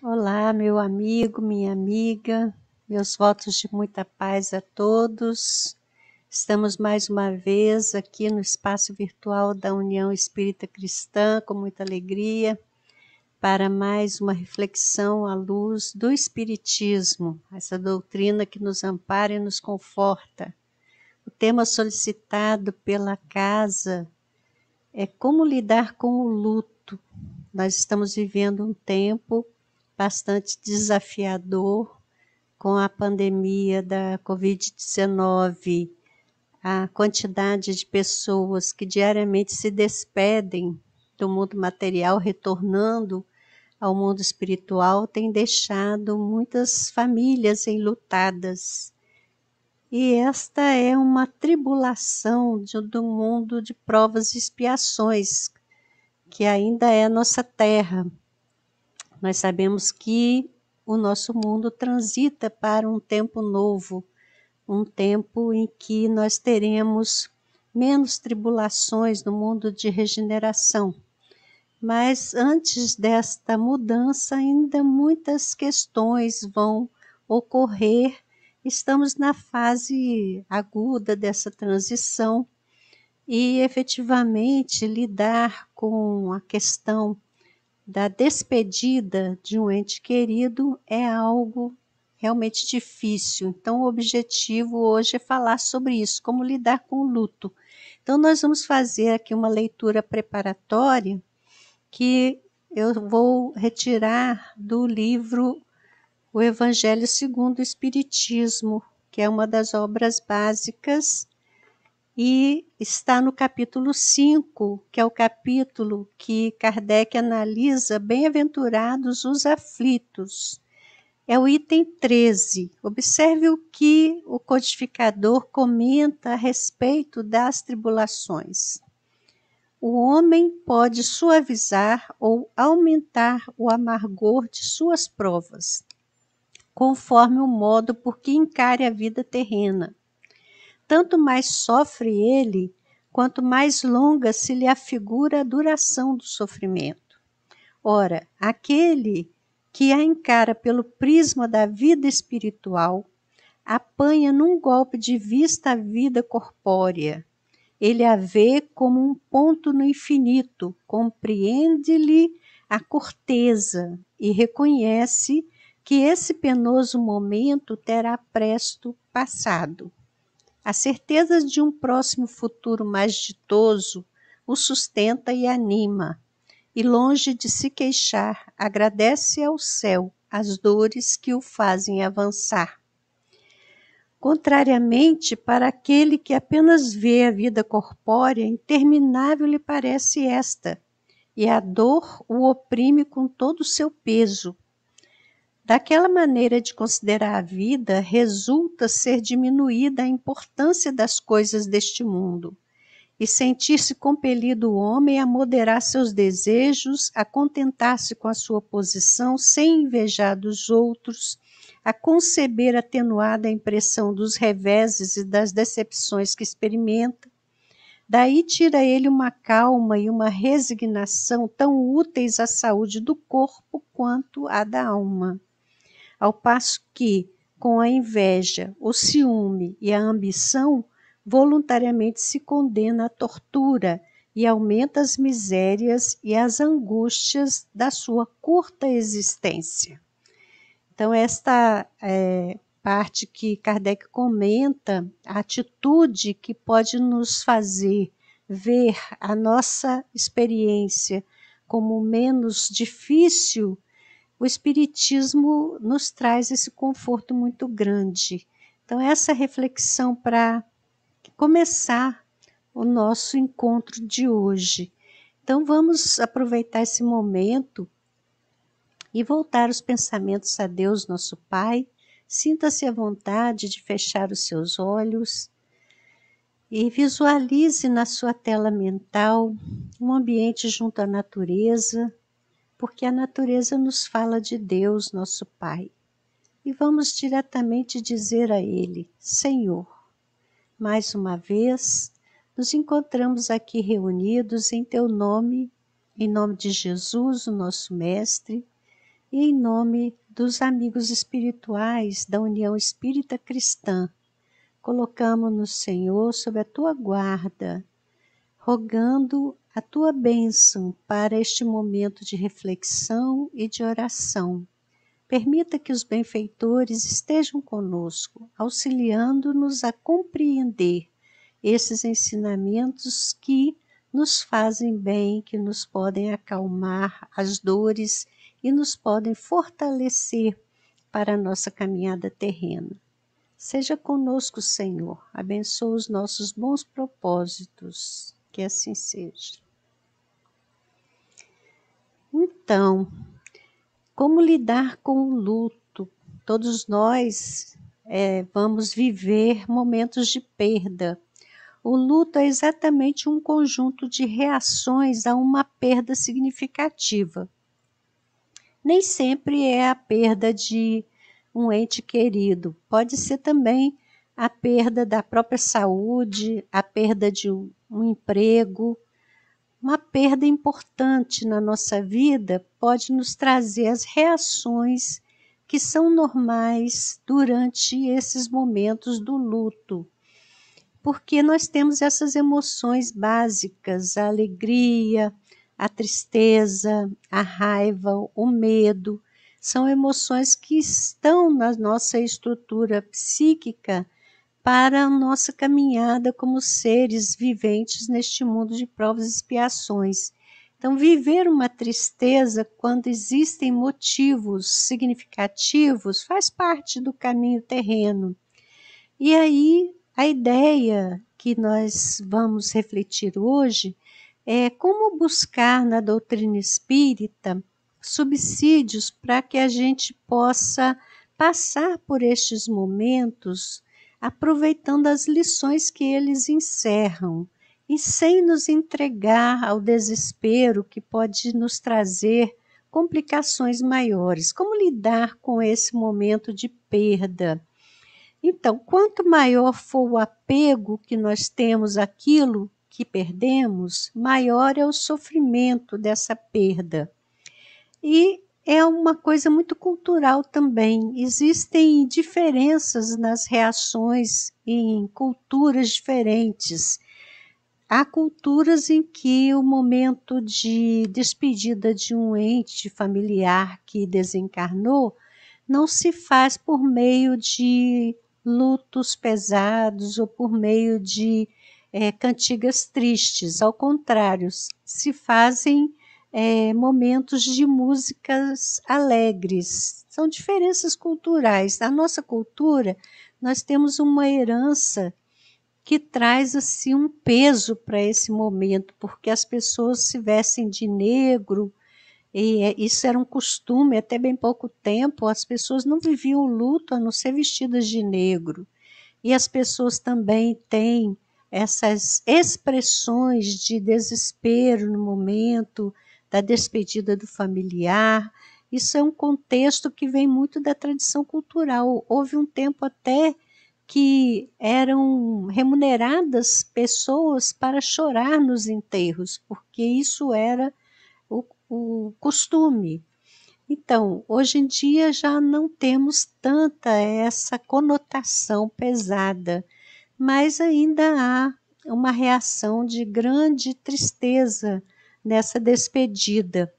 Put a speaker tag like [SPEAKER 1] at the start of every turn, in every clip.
[SPEAKER 1] Olá, meu amigo, minha amiga, meus votos de muita paz a todos. Estamos mais uma vez aqui no espaço virtual da União Espírita Cristã, com muita alegria, para mais uma reflexão à luz do Espiritismo, essa doutrina que nos ampara e nos conforta. O tema solicitado pela casa é como lidar com o luto. Nós estamos vivendo um tempo bastante desafiador com a pandemia da Covid-19, a quantidade de pessoas que diariamente se despedem do mundo material, retornando ao mundo espiritual, tem deixado muitas famílias enlutadas. E esta é uma tribulação do mundo de provas e expiações, que ainda é a nossa terra. Nós sabemos que o nosso mundo transita para um tempo novo, um tempo em que nós teremos menos tribulações no mundo de regeneração. Mas antes desta mudança, ainda muitas questões vão ocorrer. Estamos na fase aguda dessa transição e, efetivamente, lidar com a questão da despedida de um ente querido é algo realmente difícil. Então, o objetivo hoje é falar sobre isso, como lidar com o luto. Então, nós vamos fazer aqui uma leitura preparatória que eu vou retirar do livro O Evangelho segundo o Espiritismo, que é uma das obras básicas, e está no capítulo 5, que é o capítulo que Kardec analisa bem-aventurados os aflitos. É o item 13. Observe o que o codificador comenta a respeito das tribulações. O homem pode suavizar ou aumentar o amargor de suas provas, conforme o modo por que encare a vida terrena. Tanto mais sofre ele, quanto mais longa se lhe afigura a duração do sofrimento. Ora, aquele que a encara pelo prisma da vida espiritual, apanha num golpe de vista a vida corpórea. Ele a vê como um ponto no infinito, compreende-lhe a corteza e reconhece que esse penoso momento terá presto passado. A certeza de um próximo futuro mais ditoso o sustenta e anima, e longe de se queixar, agradece ao céu as dores que o fazem avançar. Contrariamente, para aquele que apenas vê a vida corpórea, interminável lhe parece esta, e a dor o oprime com todo o seu peso. Daquela maneira de considerar a vida, resulta ser diminuída a importância das coisas deste mundo, e sentir-se compelido o homem a moderar seus desejos, a contentar-se com a sua posição, sem invejar dos outros, a conceber atenuada a impressão dos reveses e das decepções que experimenta. Daí tira ele uma calma e uma resignação tão úteis à saúde do corpo quanto à da alma. Ao passo que, com a inveja, o ciúme e a ambição, voluntariamente se condena à tortura e aumenta as misérias e as angústias da sua curta existência. Então, esta parte que Kardec comenta, a atitude que pode nos fazer ver a nossa experiência como menos difícil, o Espiritismo nos traz esse conforto muito grande. Então, essa reflexão para começar o nosso encontro de hoje. Então, vamos aproveitar esse momento e voltar os pensamentos a Deus, nosso Pai. Sinta-se à vontade de fechar os seus olhos e visualize na sua tela mental um ambiente junto à natureza, porque a natureza nos fala de Deus, nosso Pai. E vamos diretamente dizer a Ele: Senhor, mais uma vez, nos encontramos aqui reunidos em Teu nome, em nome de Jesus, o nosso Mestre, e em nome dos amigos espirituais da União Espírita Cristã, colocamos-nos, Senhor, sob a tua guarda, rogando a tua bênção para este momento de reflexão e de oração. Permita que os benfeitores estejam conosco, auxiliando-nos a compreender esses ensinamentos que nos fazem bem, que nos podem acalmar as dores e nos podem fortalecer para a nossa caminhada terrena. Seja conosco, Senhor, abençoa os nossos bons propósitos, que assim seja. Então, como lidar com o luto? Todos nós vamos viver momentos de perda. O luto é exatamente um conjunto de reações a uma perda significativa. Nem sempre é a perda de um ente querido, pode ser também a perda da própria saúde, a perda de um emprego. Uma perda importante na nossa vida pode nos trazer as reações que são normais durante esses momentos do luto. Porque nós temos essas emoções básicas, a alegria, a tristeza, a raiva, o medo. São emoções que estão na nossa estrutura psíquica para a nossa caminhada como seres viventes neste mundo de provas e expiações. Então, viver uma tristeza quando existem motivos significativos faz parte do caminho terreno. E aí, a ideia que nós vamos refletir hoje é como buscar na doutrina espírita subsídios para que a gente possa passar por estes momentos aproveitando as lições que eles encerram e sem nos entregar ao desespero que pode nos trazer complicações maiores. Como lidar com esse momento de perda? Então, quanto maior for o apego que nós temos àquilo que perdemos, maior é o sofrimento dessa perda. E é uma coisa muito cultural também. Existem diferenças nas reações em culturas diferentes. Há culturas em que o momento de despedida de um ente familiar que desencarnou não se faz por meio de lutos pesados ou por meio de cantigas tristes. Ao contrário, se fazem momentos de músicas alegres. São diferenças culturais. Na nossa cultura, nós temos uma herança que traz assim um peso para esse momento, porque as pessoas se vestem de negro, e isso era um costume até bem pouco tempo, as pessoas não viviam o luto a não ser vestidas de negro. E as pessoas também têm essas expressões de desespero no momento da despedida do familiar. Isso é um contexto que vem muito da tradição cultural. Houve um tempo até que eram remuneradas pessoas para chorar nos enterros, porque isso era o costume. Então, hoje em dia já não temos tanta essa conotação pesada, mas ainda há uma reação de grande tristeza nessa despedida.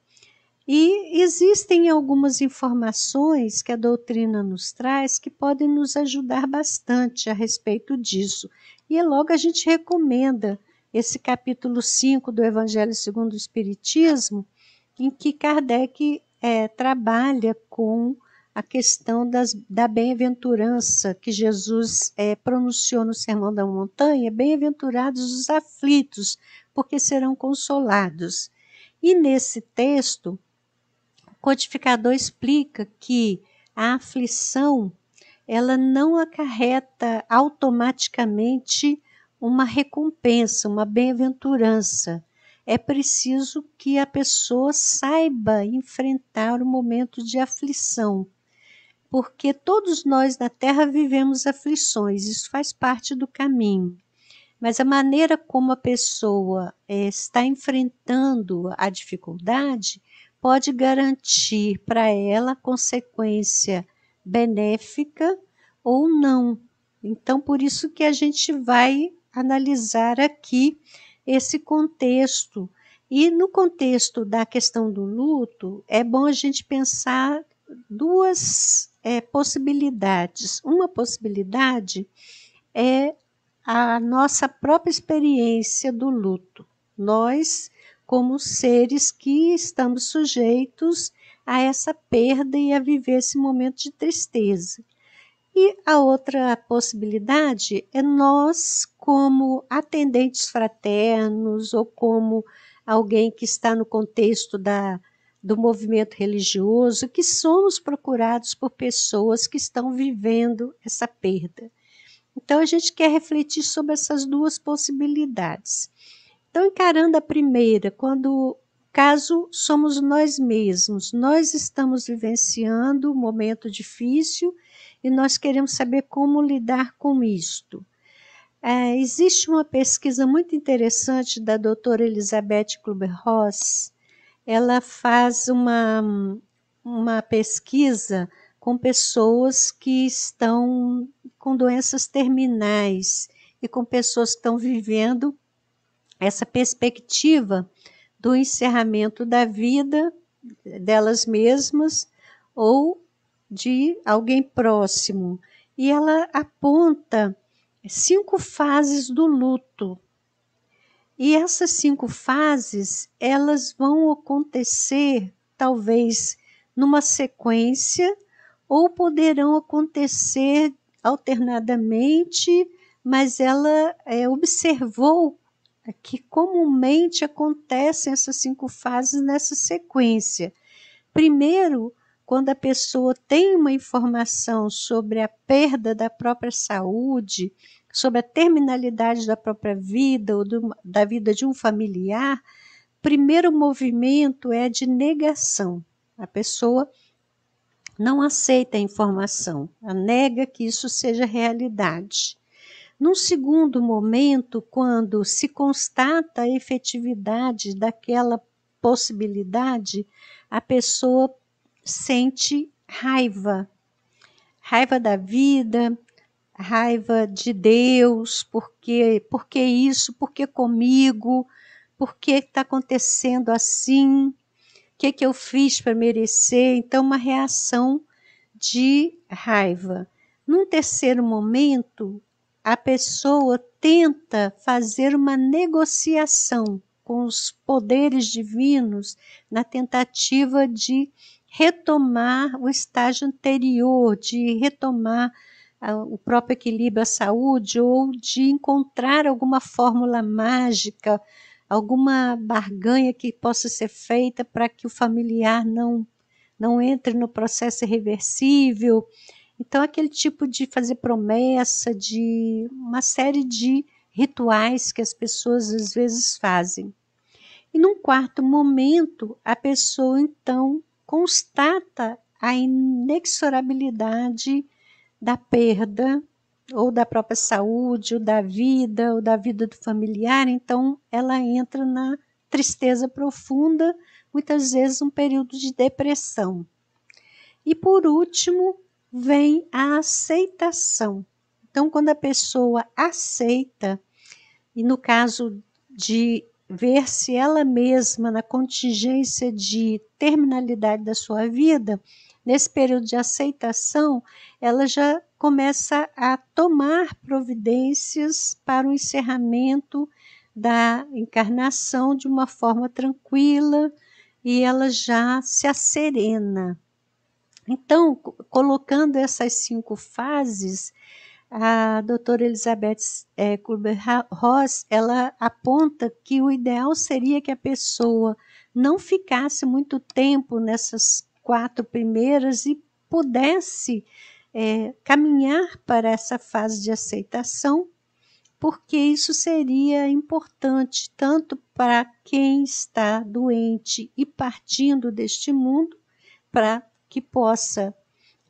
[SPEAKER 1] E existem algumas informações que a doutrina nos traz que podem nos ajudar bastante a respeito disso. E logo a gente recomenda esse capítulo 5 do Evangelho segundo o Espiritismo, em que Kardec trabalha com a questão da bem-aventurança que Jesus pronunciou no Sermão da Montanha: bem-aventurados os aflitos, porque serão consolados. E nesse texto, o codificador explica que a aflição ela não acarreta automaticamente uma recompensa, uma bem-aventurança. É preciso que a pessoa saiba enfrentar o momento de aflição, porque todos nós na Terra vivemos aflições, isso faz parte do caminho. Mas a maneira como a pessoa está enfrentando a dificuldade pode garantir para ela consequência benéfica ou não. Então, por isso que a gente vai analisar aqui esse contexto. E no contexto da questão do luto, é bom a gente pensar duas possibilidades. Uma possibilidade é a nossa própria experiência do luto. Nós, como seres que estamos sujeitos a essa perda e a viver esse momento de tristeza. E a outra possibilidade é nós, como atendentes fraternos ou como alguém que está no contexto do movimento religioso, que somos procurados por pessoas que estão vivendo essa perda. Então, a gente quer refletir sobre essas duas possibilidades. Então, encarando a primeira, quando caso somos nós mesmos, nós estamos vivenciando um momento difícil e nós queremos saber como lidar com isto. Existe uma pesquisa muito interessante da doutora Elizabeth Kübler-Ross. Ela faz uma pesquisa com pessoas que estão com doenças terminais e com pessoas que estão vivendo essa perspectiva do encerramento da vida delas mesmas ou de alguém próximo. E ela aponta 5 fases do luto. E essas 5 fases, elas vão acontecer, talvez, numa sequência, ou poderão acontecer alternadamente, mas ela observou que comumente acontecem essas 5 fases nessa sequência. Primeiro, quando a pessoa tem uma informação sobre a perda da própria saúde, sobre a terminalidade da própria vida ou da vida de um familiar, primeiro movimento é de negação. A pessoa não aceita a informação, nega que isso seja realidade. Num segundo momento, quando se constata a efetividade daquela possibilidade, a pessoa sente raiva. Raiva da vida, raiva de Deus, por que isso, por que comigo, por que está acontecendo assim, o que eu fiz para merecer? Então, uma reação de raiva. Num terceiro momento, a pessoa tenta fazer uma negociação com os poderes divinos na tentativa de retomar o estágio anterior, de retomar o próprio equilíbrio, a saúde, ou de encontrar alguma fórmula mágica, alguma barganha que possa ser feita para que o familiar não entre no processo irreversível. Então, aquele tipo de fazer promessa, de uma série de rituais que as pessoas às vezes fazem. E num quarto momento, a pessoa então constata a inexorabilidade da perda, ou da própria saúde, ou da vida do familiar, então ela entra na tristeza profunda, muitas vezes um período de depressão. E por último, vem a aceitação. Então, quando a pessoa aceita, e no caso de ver-se ela mesma na contingência de terminalidade da sua vida, nesse período de aceitação, ela já começa a tomar providências para o encerramento da encarnação de uma forma tranquila e ela já se asserena. Então, colocando essas 5 fases, a doutora Elizabeth Kübler-Ross, ela aponta que o ideal seria que a pessoa não ficasse muito tempo nessas 4 primeiras e pudesse caminhar para essa fase de aceitação, porque isso seria importante tanto para quem está doente e partindo deste mundo, para que possa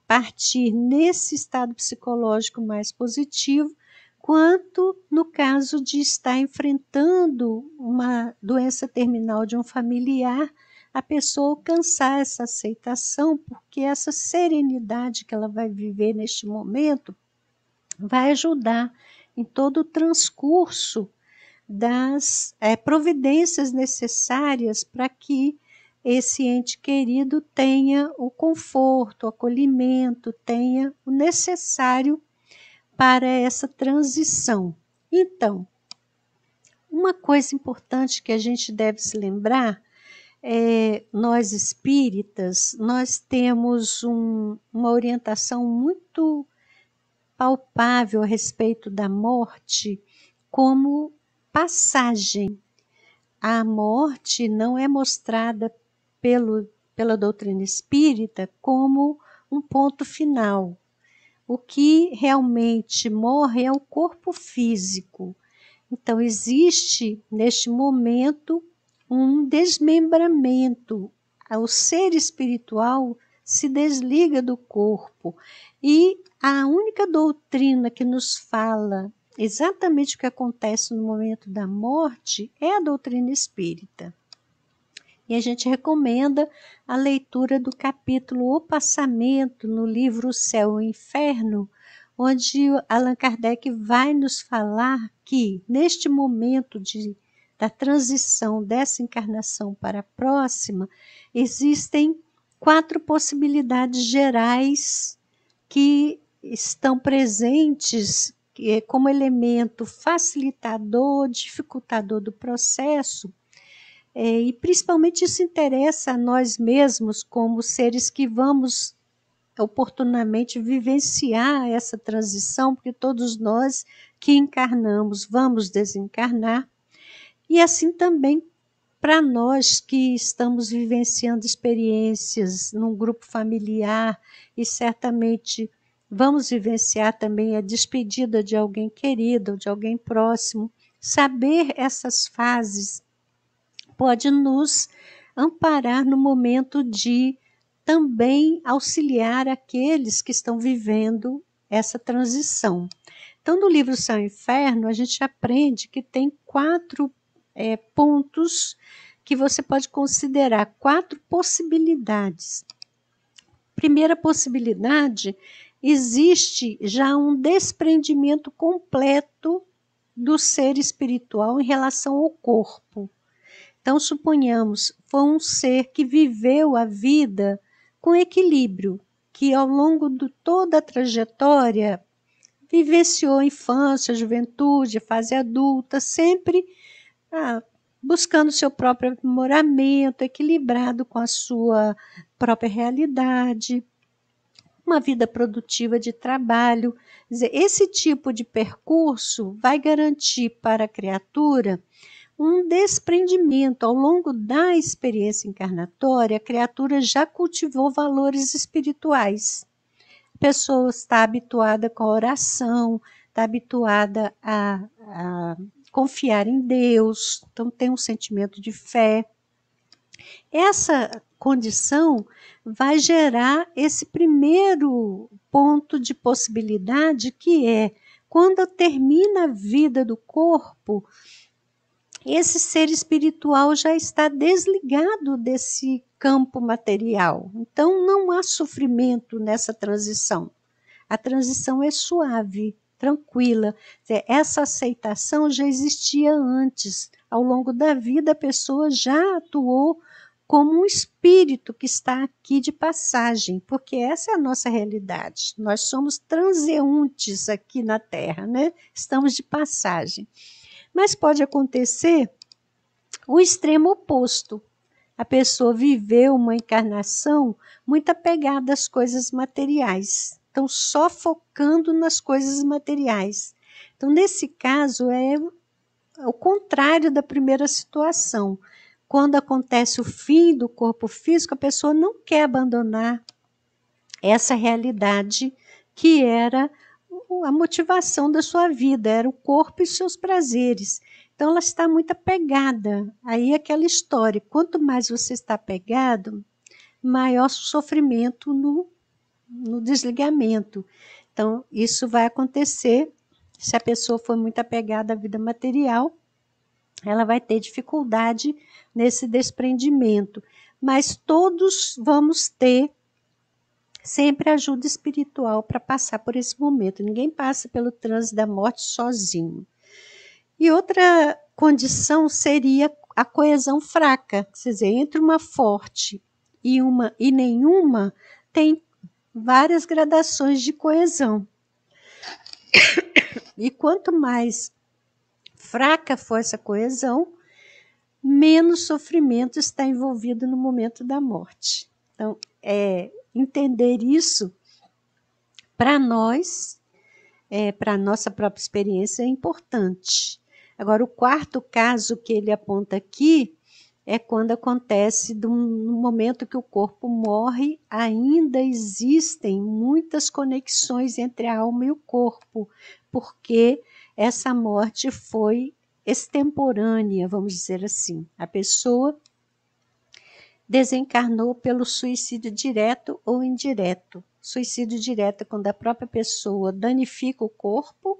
[SPEAKER 1] partir nesse estado psicológico mais positivo, quanto no caso de estar enfrentando uma doença terminal de um familiar, a pessoa alcançar essa aceitação, porque essa serenidade que ela vai viver neste momento vai ajudar em todo o transcurso das providências necessárias para que esse ente querido tenha o conforto, o acolhimento, tenha o necessário para essa transição. Então, uma coisa importante que a gente deve se lembrar nós espíritas, nós temos uma orientação muito palpável a respeito da morte como passagem. A morte não é mostrada pela doutrina espírita como um ponto final. O que realmente morre é o corpo físico. Então, existe, neste momento, um desmembramento. O ser espiritual se desliga do corpo. E a única doutrina que nos fala exatamente o que acontece no momento da morte é a doutrina espírita. E a gente recomenda a leitura do capítulo O Passamento, no livro O Céu e o Inferno, onde Allan Kardec vai nos falar que, neste momento da transição dessa encarnação para a próxima, existem 4 possibilidades gerais que estão presentes como elemento facilitador, dificultador do processo, e principalmente isso interessa a nós mesmos como seres que vamos oportunamente vivenciar essa transição, porque todos nós que encarnamos vamos desencarnar, e assim também para nós que estamos vivenciando experiências num grupo familiar e certamente vamos vivenciar também a despedida de alguém querido, de alguém próximo, saber essas fases pode nos amparar no momento de também auxiliar aqueles que estão vivendo essa transição. Então, no livro Céu e Inferno, a gente aprende que tem 4 pontos que você pode considerar, 4 possibilidades. Primeira possibilidade, existe já um desprendimento completo do ser espiritual em relação ao corpo. Então, suponhamos, foi um ser que viveu a vida com equilíbrio, que ao longo de toda a trajetória vivenciou a infância, a juventude, a fase adulta, sempre buscando seu próprio aprimoramento, equilibrado com a sua própria realidade, uma vida produtiva de trabalho. Quer dizer, esse tipo de percurso vai garantir para a criatura um desprendimento. Ao longo da experiência encarnatória, a criatura já cultivou valores espirituais. A pessoa está habituada com a oração, está habituada a confiar em Deus, então tem um sentimento de fé. Essa condição vai gerar esse primeiro ponto de possibilidade, que é quando termina a vida do corpo, esse ser espiritual já está desligado desse campo material. Então, não há sofrimento nessa transição. A transição é suave, tranquila. Essa aceitação já existia antes. Ao longo da vida, a pessoa já atuou como um espírito que está aqui de passagem, porque essa é a nossa realidade. Nós somos transeuntes aqui na Terra, né? Estamos de passagem. Mas pode acontecer o extremo oposto. A pessoa viveu uma encarnação muito apegada às coisas materiais. Então, só focando nas coisas materiais. Então, nesse caso, é o contrário da primeira situação. Quando acontece o fim do corpo físico, a pessoa não quer abandonar essa realidade que era a motivação da sua vida, era o corpo e seus prazeres. Então, ela está muito apegada. Aí aquela história, quanto mais você está apegado, maior sofrimento no desligamento. Então, isso vai acontecer se a pessoa for muito apegada à vida material, ela vai ter dificuldade nesse desprendimento. mas todos vamos ter sempre ajuda espiritual para passar por esse momento. Ninguém passa pelo trânsito da morte sozinho. E outra condição seria a coesão fraca, quer dizer, entre uma forte e nenhuma, tem várias gradações de coesão. E quanto mais fraca for essa coesão, menos sofrimento está envolvido no momento da morte. Então, entender isso, para nós, para a nossa própria experiência, é importante. Agora, o quarto caso que ele aponta aqui é quando acontece no momento que o corpo morre, ainda existem muitas conexões entre a alma e o corpo, porque essa morte foi extemporânea, vamos dizer assim. A pessoa desencarnou pelo suicídio direto ou indireto. Suicídio direto é quando a própria pessoa danifica o corpo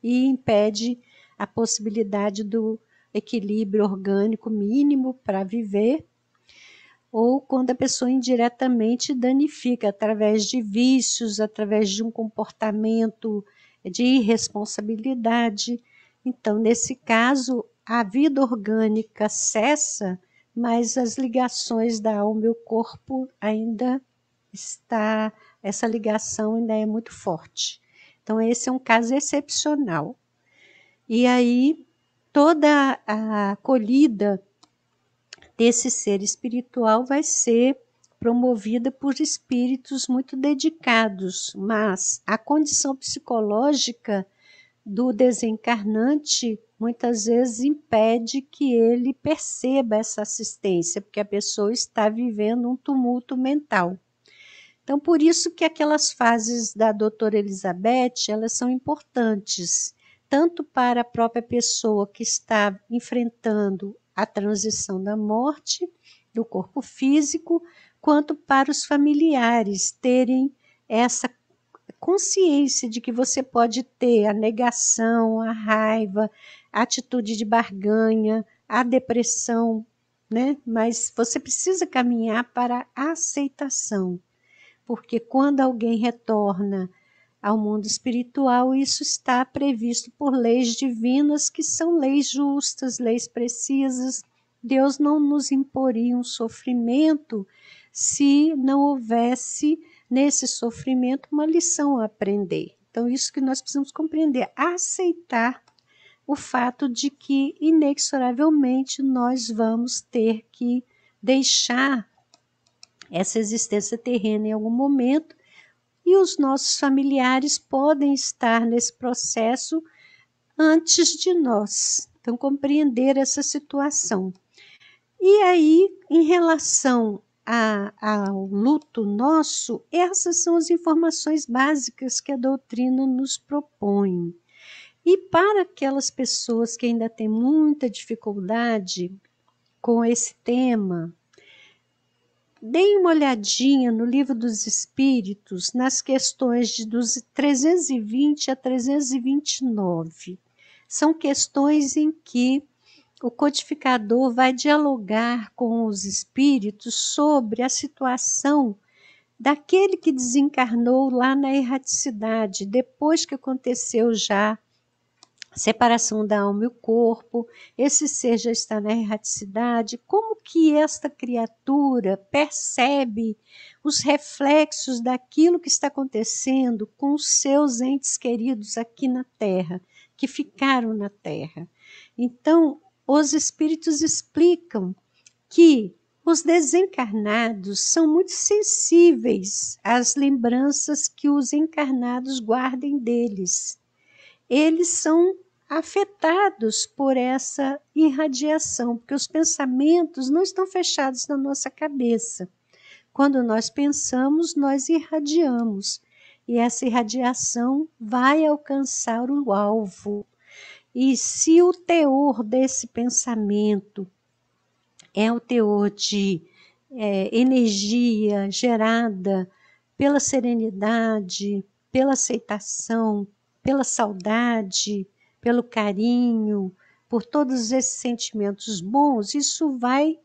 [SPEAKER 1] e impede a possibilidade do equilíbrio orgânico mínimo para viver, ou quando a pessoa indiretamente danifica através de vícios, através de um comportamento de irresponsabilidade. Então, nesse caso, a vida orgânica cessa, mas as ligações da alma e o corpo ainda essa ligação ainda é muito forte. Então, esse é um caso excepcional. E aí, toda a acolhida desse ser espiritual vai ser promovida por espíritos muito dedicados, mas a condição psicológica do desencarnante muitas vezes impede que ele perceba essa assistência, porque a pessoa está vivendo um tumulto mental. Então, por isso que aquelas fases da doutora Elizabeth, elas são importantes, tanto para a própria pessoa que está enfrentando a transição da morte, do corpo físico, quanto para os familiares terem essa consciência de que você pode ter a negação, a raiva, a atitude de barganha, a depressão, né? Mas você precisa caminhar para a aceitação. Porque quando alguém retorna ao mundo espiritual, isso está previsto por leis divinas, que são leis justas, leis precisas. Deus não nos imporia um sofrimento se não houvesse nesse sofrimento uma lição a aprender. Então, isso que nós precisamos compreender, aceitar o fato de que, inexoravelmente, nós vamos ter que deixar essa existência terrena em algum momento, e os nossos familiares podem estar nesse processo antes de nós. Então, compreender essa situação. E aí, em relação ao luto nosso, essas são as informações básicas que a doutrina nos propõe. E para aquelas pessoas que ainda têm muita dificuldade com esse tema, deem uma olhadinha no Livro dos Espíritos, nas questões dos 320 a 329. São questões em que o codificador vai dialogar com os espíritos sobre a situação daquele que desencarnou lá na erraticidade, depois que aconteceu já separação da alma e o corpo, esse ser já está na erraticidade, como que esta criatura percebe os reflexos daquilo que está acontecendo com os seus entes queridos aqui na Terra, que ficaram na Terra. Então, os espíritos explicam que os desencarnados são muito sensíveis às lembranças que os encarnados guardem deles. Eles são afetados por essa irradiação, porque os pensamentos não estão fechados na nossa cabeça. Quando nós pensamos, nós irradiamos, e essa irradiação vai alcançar o alvo. E se o teor desse pensamento é o teor de energia gerada pela serenidade, pela aceitação, pela saudade, pelo carinho, por todos esses sentimentos bons, isso vai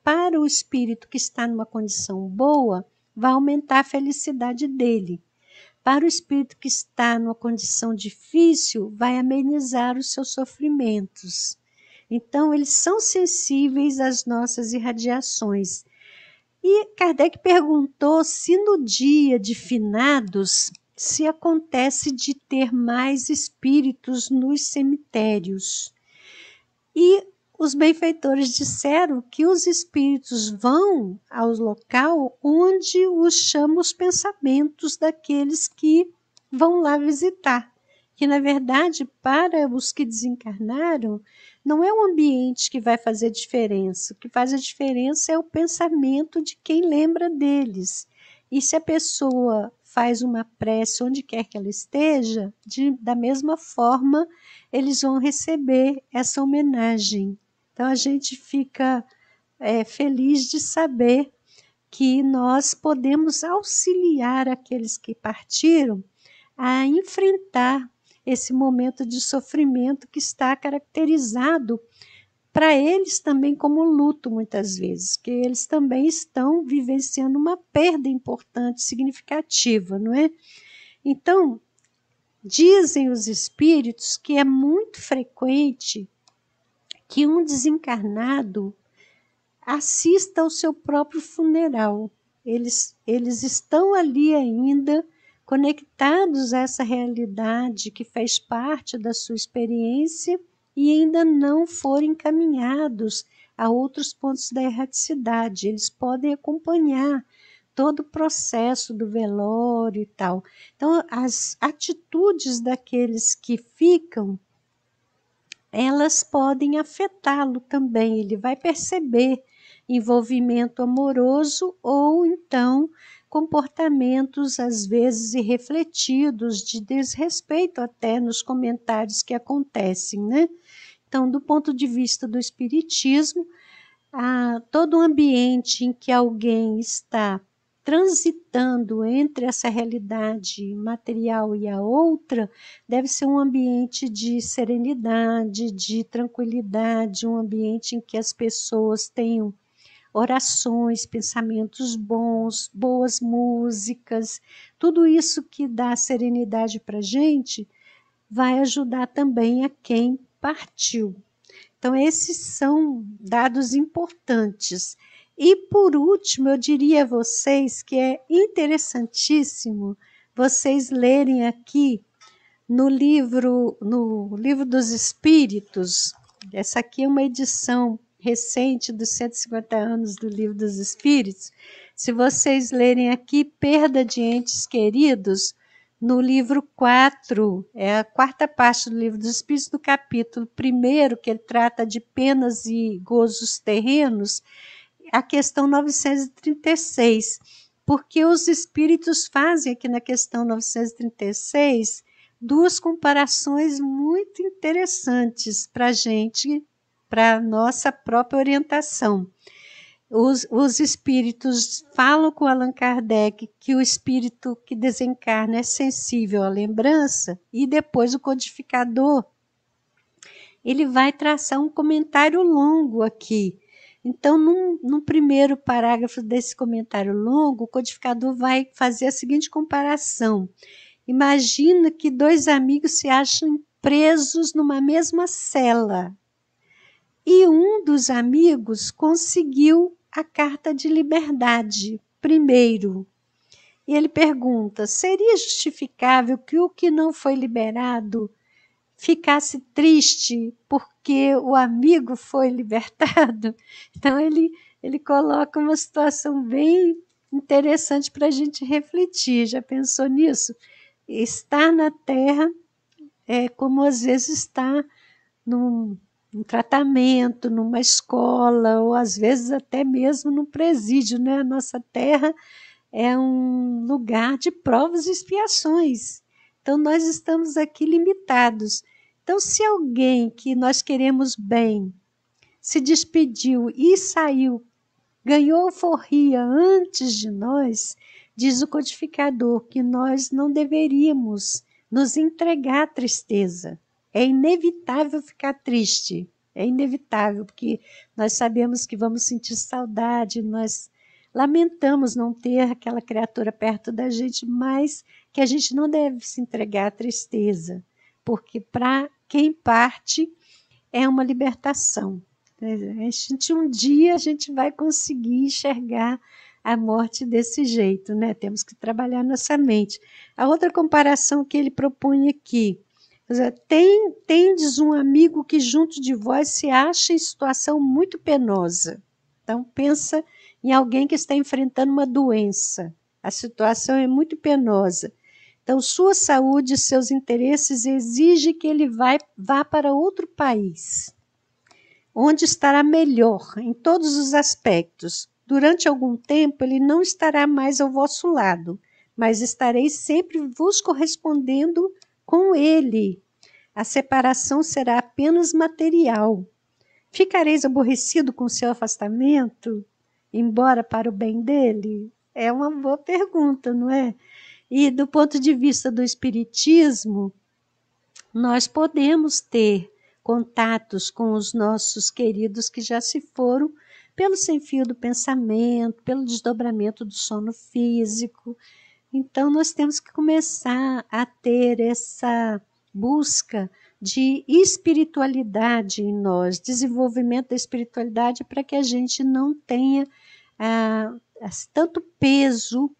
[SPEAKER 1] para o espírito que está numa condição boa, vai aumentar a felicidade dele. Para o espírito que está numa condição difícil, vai amenizar os seus sofrimentos. Então, eles são sensíveis às nossas irradiações. E Kardec perguntou se no dia de finados, se acontece de ter mais espíritos nos cemitérios. E os benfeitores disseram que os espíritos vão ao local onde os chamam os pensamentos daqueles que vão lá visitar. Que, na verdade, para os que desencarnaram, não é o ambiente que vai fazer diferença. O que faz a diferença é o pensamento de quem lembra deles. E se a pessoa faz uma prece onde quer que ela esteja, da mesma forma, eles vão receber essa homenagem. Então, a gente fica feliz de saber que nós podemos auxiliar aqueles que partiram a enfrentar esse momento de sofrimento que está caracterizado para eles também como luto, muitas vezes, que eles também estão vivenciando uma perda importante, significativa, não é? Então, dizem os espíritos que é muito frequente que um desencarnado assista ao seu próprio funeral. Eles estão ali ainda conectados a essa realidade que fez parte da sua experiência e ainda não foram encaminhados a outros pontos da erraticidade. Eles podem acompanhar todo o processo do velório e tal. Então, as atitudes daqueles que ficam, elas podem afetá-lo também. Ele vai perceber envolvimento amoroso ou então comportamentos às vezes irrefletidos, de desrespeito até nos comentários que acontecem, né? Então, do ponto de vista do espiritismo, todo o ambiente em que alguém está transitando entre essa realidade material e a outra, deve ser um ambiente de serenidade, de tranquilidade, um ambiente em que as pessoas tenham orações, pensamentos bons, boas músicas, tudo isso que dá serenidade para a gente vai ajudar também a quem partiu. Então, esses são dados importantes. E, por último, eu diria a vocês que é interessantíssimo vocês lerem aqui no livro dos Espíritos. Essa aqui é uma edição recente dos 150 anos do Livro dos Espíritos. Se vocês lerem aqui, Perda de Entes Queridos, no livro 4, é a quarta parte do Livro dos Espíritos, do capítulo 1, que ele trata de penas e gozos terrenos, a questão 936, porque os espíritos fazem aqui na questão 936 duas comparações muito interessantes para a gente, para a nossa própria orientação. Os espíritos falam com Allan Kardec que o espírito que desencarna é sensível à lembrança, e depois o codificador ele vai traçar um comentário longo aqui. Então, num primeiro parágrafo desse comentário longo, o codificador vai fazer a seguinte comparação. Imagina que dois amigos se acham presos numa mesma cela e um dos amigos conseguiu a carta de liberdade primeiro. E ele pergunta: seria justificável que o que não foi liberado ficasse triste porque o amigo foi libertado? Então, ele coloca uma situação bem interessante para a gente refletir. Já pensou nisso? Estar na Terra é como às vezes estar num tratamento, numa escola, ou às vezes até mesmo num presídio, né? A nossa Terra é um lugar de provas e expiações. Então, nós estamos aqui limitados. Então, se alguém que nós queremos bem se despediu e saiu, ganhou alforria antes de nós, diz o codificador que nós não deveríamos nos entregar à tristeza. É inevitável ficar triste, É inevitável, porque nós sabemos que vamos sentir saudade, nós lamentamos não ter aquela criatura perto da gente, mas que a gente não deve se entregar à tristeza, porque para quem parte é uma libertação. Um dia a gente vai conseguir enxergar a morte desse jeito, né? Temos que trabalhar nossa mente. A outra comparação que ele propõe aqui, tendes um amigo que junto de vós se acha em situação muito penosa. Então pensa em alguém que está enfrentando uma doença. A situação é muito penosa. Então, sua saúde e seus interesses exigem que ele vá para outro país, onde estará melhor em todos os aspectos. Durante algum tempo, ele não estará mais ao vosso lado, mas estareis sempre vos correspondendo com ele. A separação será apenas material. Ficareis aborrecido com seu afastamento, embora para o bem dele? É uma boa pergunta, não é? E do ponto de vista do espiritismo, nós podemos ter contatos com os nossos queridos que já se foram pelo sem-fio do pensamento, pelo desdobramento do sono físico. Então, nós temos que começar a ter essa busca de espiritualidade em nós, desenvolvimento da espiritualidade para que a gente não tenha tanto peso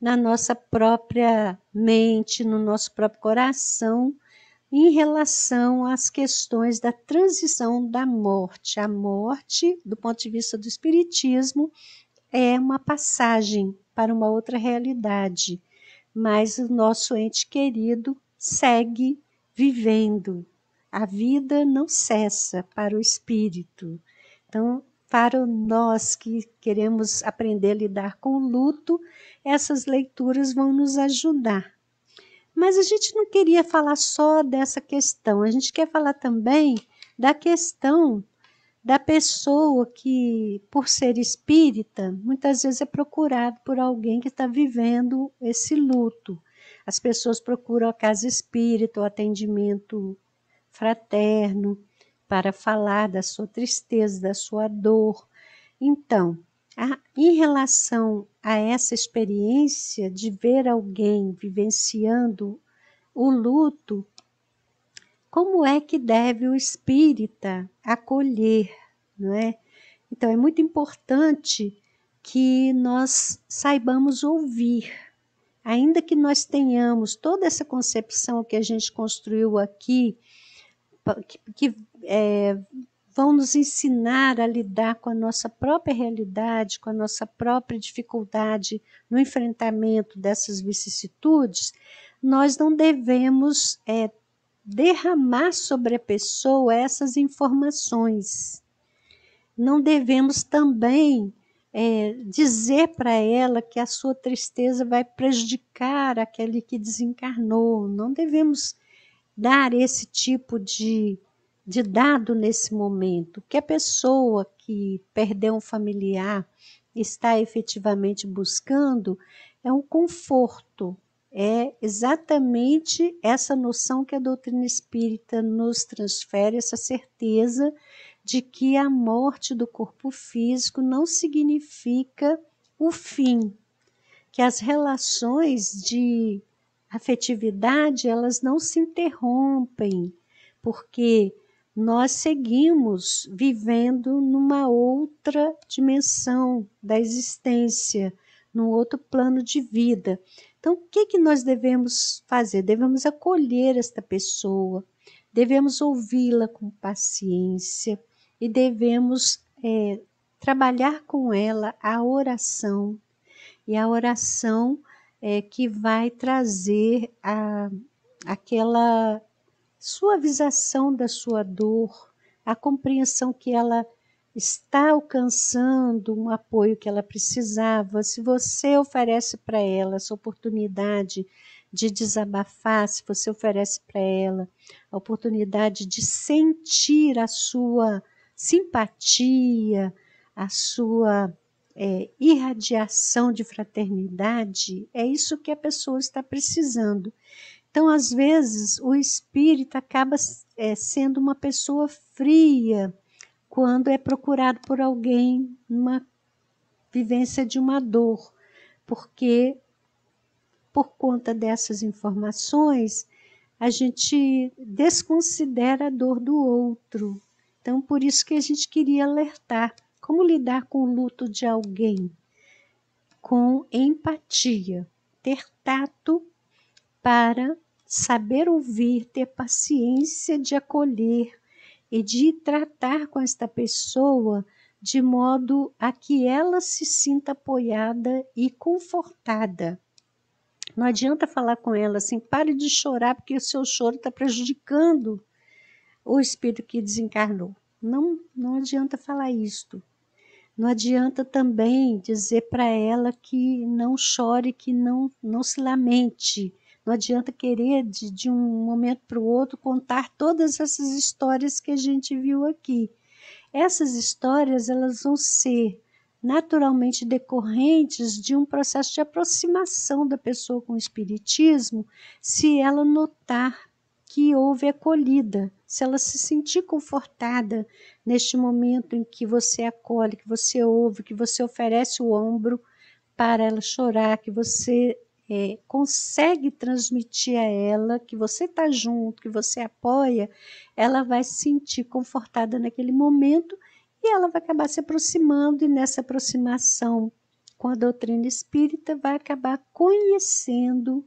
[SPEAKER 1] na nossa própria mente, no nosso próprio coração, em relação às questões da transição da morte. A morte, do ponto de vista do espiritismo, é uma passagem para uma outra realidade, mas o nosso ente querido segue vivendo. A vida não cessa para o espírito. Então, para nós que queremos aprender a lidar com o luto, essas leituras vão nos ajudar. Mas a gente não queria falar só dessa questão, a gente quer falar também da questão da pessoa que, por ser espírita, muitas vezes é procurado por alguém que está vivendo esse luto. As pessoas procuram a casa espírita, o atendimento fraterno, para falar da sua tristeza, da sua dor. Então, em relação a essa experiência de ver alguém vivenciando o luto, como é que deve o espírita acolher, não é? Então, é muito importante que nós saibamos ouvir. Ainda que nós tenhamos toda essa concepção que a gente construiu aqui, que vão nos ensinar a lidar com a nossa própria realidade, com a nossa própria dificuldade no enfrentamento dessas vicissitudes, nós não devemos derramar sobre a pessoa essas informações. Não devemos também dizer para ela que a sua tristeza vai prejudicar aquele que desencarnou. Não devemos dar esse tipo de dado nesse momento. Que a pessoa que perdeu um familiar está efetivamente buscando é um conforto. É exatamente essa noção que a doutrina espírita nos transfere, essa certeza de que a morte do corpo físico não significa o fim, que as relações de afetividade, elas não se interrompem, porque nós seguimos vivendo numa outra dimensão da existência, num outro plano de vida. Então, o que nós devemos fazer? Devemos acolher esta pessoa, devemos ouvi-la com paciência e devemos trabalhar com ela a oração. E a oração que vai trazer aquela suavização da sua dor, a compreensão que ela está alcançando um apoio que ela precisava. Se você oferece para ela essa oportunidade de desabafar, se você oferece para ela a oportunidade de sentir a sua simpatia, a sua irradiação de fraternidade, é isso que a pessoa está precisando. Então, às vezes, o espírito acaba sendo uma pessoa fria quando é procurado por alguém numa vivência de uma dor, porque por conta dessas informações, a gente desconsidera a dor do outro. Então, por isso que a gente queria alertar. Como lidar com o luto de alguém? Com empatia, ter tato para saber ouvir, ter paciência de acolher e de tratar com esta pessoa de modo a que ela se sinta apoiada e confortada. Não adianta falar com ela assim, pare de chorar porque o seu choro está prejudicando o espírito que desencarnou. Não adianta falar isto. Não adianta também dizer para ela que não chore, que não se lamente. Não adianta querer, de um momento para o outro, contar todas essas histórias que a gente viu aqui. Essas histórias elas vão ser naturalmente decorrentes de um processo de aproximação da pessoa com o espiritismo, se ela notar que houve acolhida, se ela se sentir confortada neste momento em que você acolhe, que você ouve, que você oferece o ombro para ela chorar, que você consegue transmitir a ela que você está junto, que você apoia, ela vai se sentir confortada naquele momento e ela vai acabar se aproximando, e nessa aproximação com a doutrina espírita vai acabar conhecendo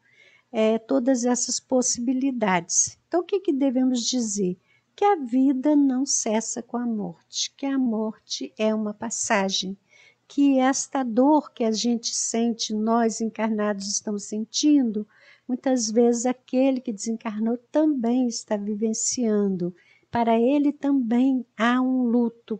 [SPEAKER 1] todas essas possibilidades. Então, o que devemos dizer? Que a vida não cessa com a morte, que a morte é uma passagem, que esta dor que a gente sente, nós encarnados estamos sentindo, muitas vezes aquele que desencarnou também está vivenciando. Para ele também há um luto.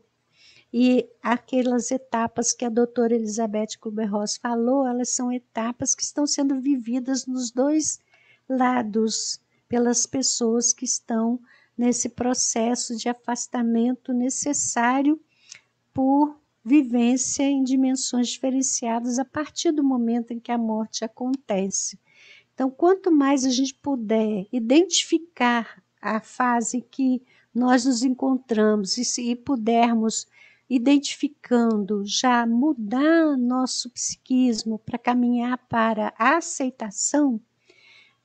[SPEAKER 1] E aquelas etapas que a doutora Elizabeth Kubler-Ross falou, elas são etapas que estão sendo vividas nos dois lados, pelas pessoas que estão nesse processo de afastamento necessário por vivência em dimensões diferenciadas a partir do momento em que a morte acontece. Então, quanto mais a gente puder identificar a fase que nós nos encontramos e se pudermos, identificando, já mudar nosso psiquismo para caminhar para a aceitação,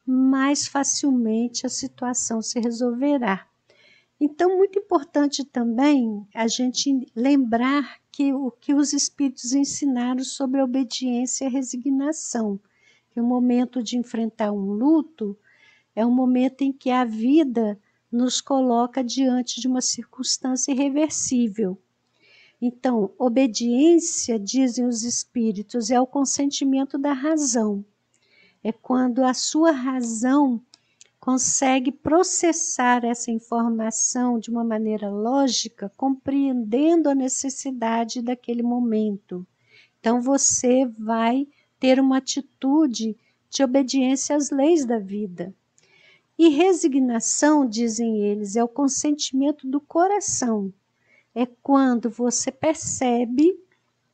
[SPEAKER 1] mais facilmente a situação se resolverá. Então, muito importante também a gente lembrar que o que os espíritos ensinaram sobre a obediência e a resignação, que o momento de enfrentar um luto é um momento em que a vida nos coloca diante de uma circunstância irreversível. Então, obediência, dizem os espíritos, é o consentimento da razão. É quando a sua razão consegue processar essa informação de uma maneira lógica, compreendendo a necessidade daquele momento. Então, você vai ter uma atitude de obediência às leis da vida. E resignação, dizem eles, é o consentimento do coração. É quando você percebe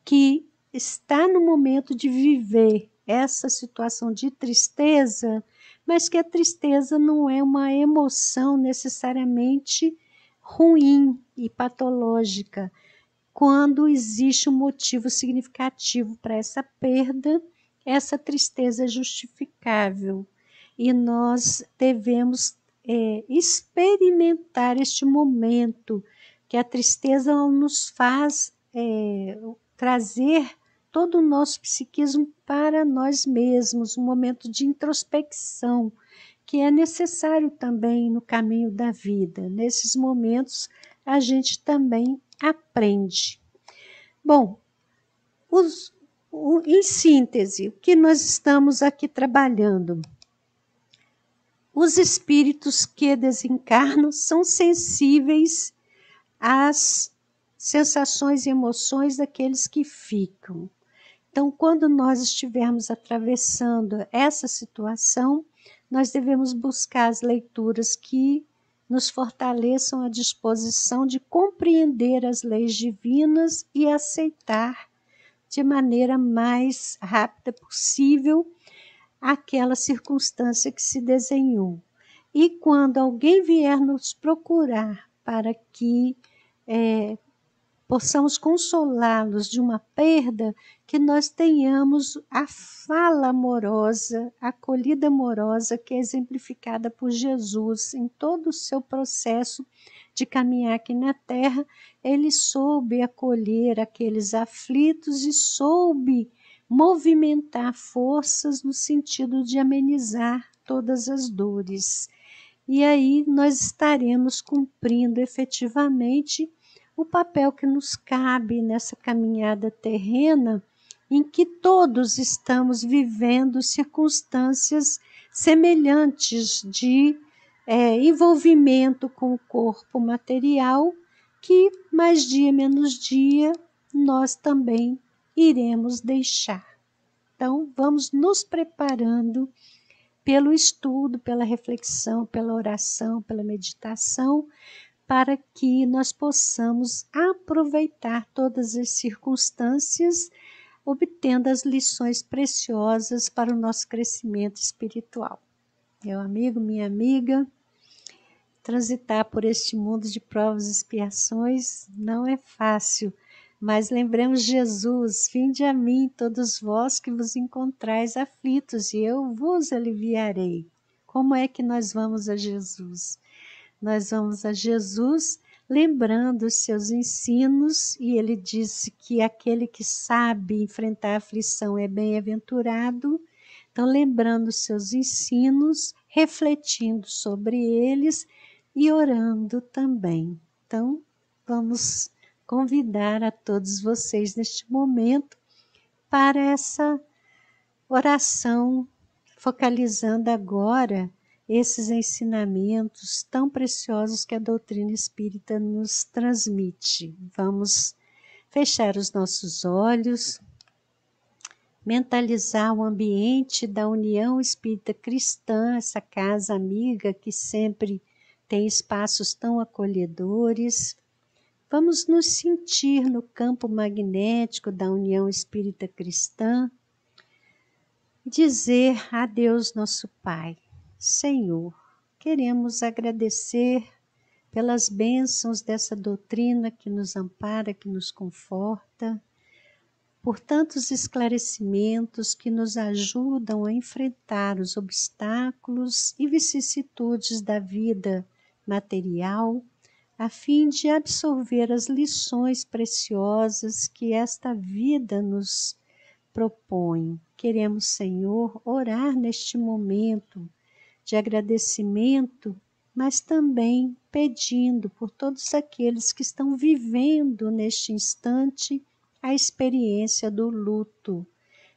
[SPEAKER 1] que está no momento de viver essa situação de tristeza, mas que a tristeza não é uma emoção necessariamente ruim e patológica. Quando existe um motivo significativo para essa perda, essa tristeza é justificável. E nós devemos experimentar este momento, que a tristeza nos faz trazer todo o nosso psiquismo para nós mesmos, um momento de introspecção, que é necessário também no caminho da vida. Nesses momentos, a gente também aprende. Bom, em síntese, o que nós estamos aqui trabalhando? Os espíritos que desencarnam são sensíveis às sensações e emoções daqueles que ficam. Então, quando nós estivermos atravessando essa situação, nós devemos buscar as leituras que nos fortaleçam a disposição de compreender as leis divinas e aceitar de maneira mais rápida possível àquela circunstância que se desenhou. E quando alguém vier nos procurar para que possamos consolá-los de uma perda, que nós tenhamos a fala amorosa, a acolhida amorosa que é exemplificada por Jesus em todo o seu processo de caminhar aqui na terra. Ele soube acolher aqueles aflitos e soube movimentar forças no sentido de amenizar todas as dores. E aí nós estaremos cumprindo efetivamente o papel que nos cabe nessa caminhada terrena, em que todos estamos vivendo circunstâncias semelhantes de envolvimento com o corpo material, que mais dia menos dia nós também iremos deixar. Então, vamos nos preparando pelo estudo, pela reflexão, pela oração, pela meditação, para que nós possamos aproveitar todas as circunstâncias, obtendo as lições preciosas para o nosso crescimento espiritual. Meu amigo, minha amiga, transitar por este mundo de provas e expiações não é fácil, mas lembremos Jesus: vinde a mim todos vós que vos encontrais aflitos, e eu vos aliviarei. Como é que nós vamos a Jesus? Nós vamos a Jesus lembrando os seus ensinos, e ele disse que aquele que sabe enfrentar a aflição é bem-aventurado. Então, lembrando os seus ensinos, refletindo sobre eles e orando também. Então, vamos convidar a todos vocês neste momento para essa oração, focalizando agora esses ensinamentos tão preciosos que a doutrina espírita nos transmite. Vamos fechar os nossos olhos, mentalizar o ambiente da União Espírita Cristã, essa casa amiga que sempre tem espaços tão acolhedores. Vamos nos sentir no campo magnético da União Espírita Cristã, dizer a Deus nosso Pai: Senhor, queremos agradecer pelas bênçãos dessa doutrina que nos ampara, que nos conforta, por tantos esclarecimentos que nos ajudam a enfrentar os obstáculos e vicissitudes da vida material, a fim de absorver as lições preciosas que esta vida nos propõe. Queremos, Senhor, orar neste momento de agradecimento, mas também pedindo por todos aqueles que estão vivendo neste instante a experiência do luto,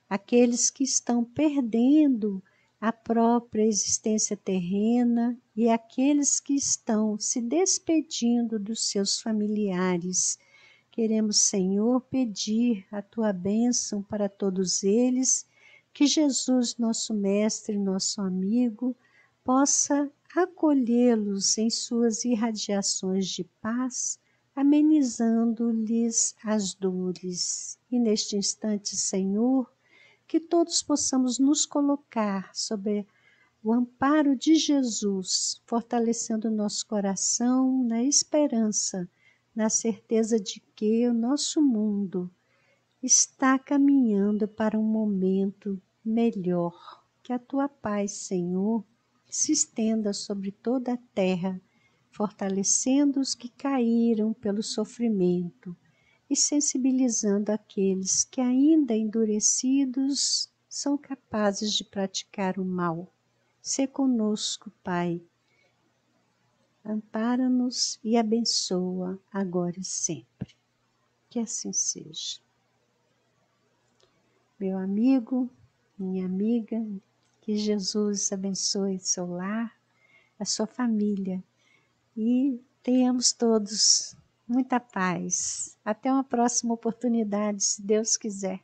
[SPEAKER 1] aqueles que estão perdendo a própria existência terrena e aqueles que estão se despedindo dos seus familiares. Queremos, Senhor, pedir a Tua bênção para todos eles, que Jesus, nosso Mestre, nosso amigo, possa acolhê-los em suas irradiações de paz, amenizando-lhes as dores. E neste instante, Senhor, que todos possamos nos colocar sob o amparo de Jesus, fortalecendo o nosso coração na esperança, na certeza de que o nosso mundo está caminhando para um momento melhor. Que a Tua paz, Senhor, se estenda sobre toda a terra, fortalecendo os que caíram pelo sofrimento e sensibilizando aqueles que, ainda endurecidos, são capazes de praticar o mal. Sê conosco, Pai. Ampara-nos e abençoa agora e sempre. Que assim seja. Meu amigo, minha amiga, que Jesus abençoe seu lar, a sua família, e tenhamos todos muita paz. Até uma próxima oportunidade, se Deus quiser.